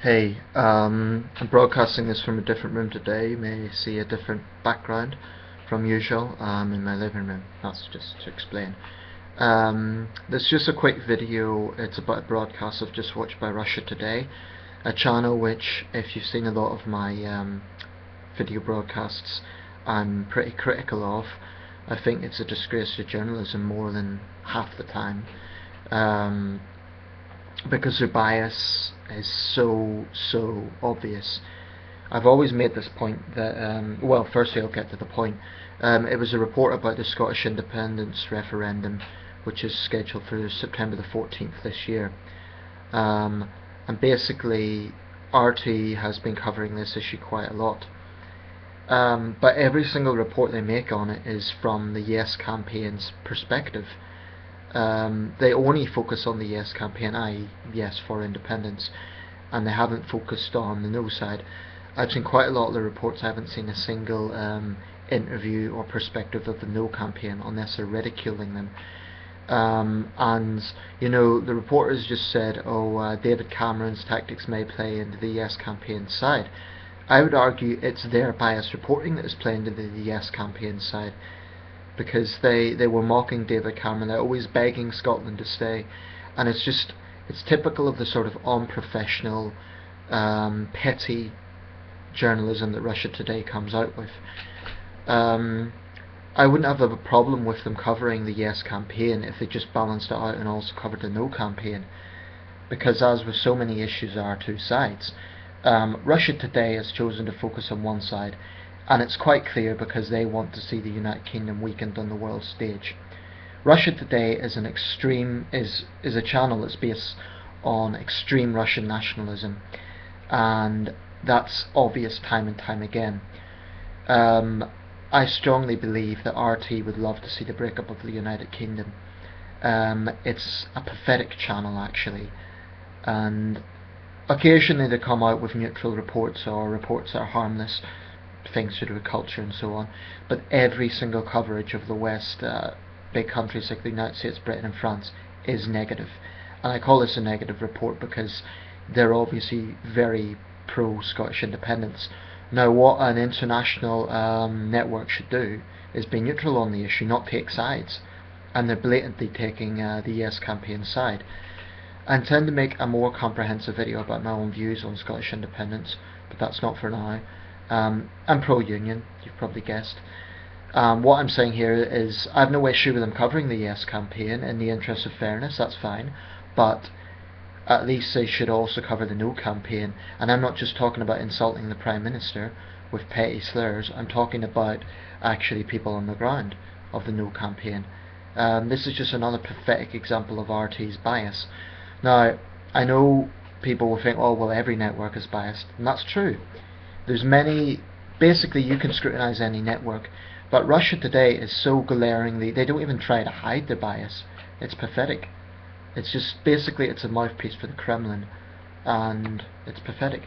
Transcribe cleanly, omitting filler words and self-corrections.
Hey, I'm broadcasting this from a different room today. You may see a different background from usual. In my living room. That's just to explain. This is just a quick video. It's about a broadcast I've just watched by Russia Today, a channel which, if you've seen a lot of my video broadcasts, I'm pretty critical of. I think it's a disgrace to journalism more than half the time. Because their bias is so obvious. I've always made this point that, well, firstly I'll get to the point. It was a report about the Scottish independence referendum, which is scheduled for September the 14th this year. And basically, RT has been covering this issue quite a lot. But every single report they make on it is from the Yes campaign's perspective. They only focus on the Yes campaign, i.e. Yes for independence, and they haven't focused on the No side. I've seen quite a lot of the reports. I haven't seen a single interview or perspective of the No campaign, unless they're ridiculing them. And you know, the reporters just said, "Oh, David Cameron's tactics may play into the Yes campaign's side." I would argue it's their biased reporting that is playing into the Yes campaign's side, because they were mocking David Cameron. They're always begging Scotland to stay, and it's typical of the sort of unprofessional, petty journalism that Russia Today comes out with. I wouldn't have a problem with them covering the Yes campaign if they just balanced it out and also covered the No campaign, because as with so many issues, there are two sides. Russia Today has chosen to focus on one side, and it's quite clear because they want to see the United Kingdom weakened on the world stage. Russia Today is a channel that's based on extreme Russian nationalism, and that's obvious time and time again. I strongly believe that RT would love to see the breakup of the United Kingdom. It's a pathetic channel, actually, and occasionally they come out with neutral reports or reports that are harmless, things to do with culture and so on, but every single coverage of the West, big countries like the United States, Britain and France, is negative. And I call this a negative report because they're obviously very pro-Scottish independence. Now, what an international network should do is be neutral on the issue, not take sides, and they're blatantly taking the Yes campaign side. I intend to make a more comprehensive video about my own views on Scottish independence, but that's not for now. I'm pro-union, you've probably guessed. What I'm saying here is I have no issue with them covering the Yes campaign in the interest of fairness, that's fine, but at least they should also cover the No campaign. And I'm not just talking about insulting the Prime Minister with petty slurs, I'm talking about actually people on the ground of the No campaign. This is just another pathetic example of RT's bias. Now, I know people will think, oh well, every network is biased, and that's true. There's many, basically you can scrutinise any network, but Russia Today is so glaringly, they don't even try to hide their bias. It's pathetic. It's just, basically it's a mouthpiece for the Kremlin, and it's pathetic.